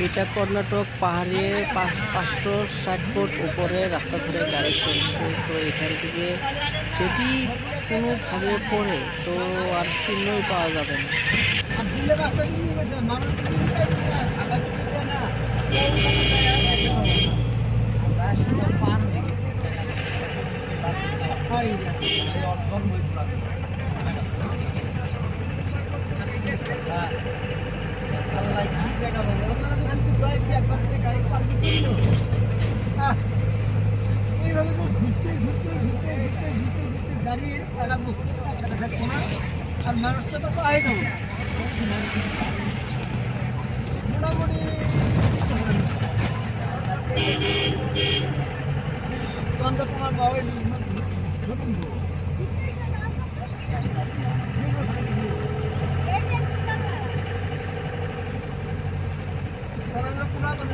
এইটা কর্ণাটক পাহাড়ে 560 ফুট উপরে রাস্তা ধরে গাড়ি চলছে। তো এখান থেকে যদি কোনোভাবে পড়ে তো আর চিহ্নই পাওয়া যাবে না। এইভাবে তো ঘুরতে ঘুরতে ঘুরতে ঘুরতে ঘুরতে ঘুরতে গাড়ির একটা থাকতো না। আর মানুষটা তো পায়ে যাবো মোটামুটি তখন তো তোমার বাবার নতুন তারা পুরা মানে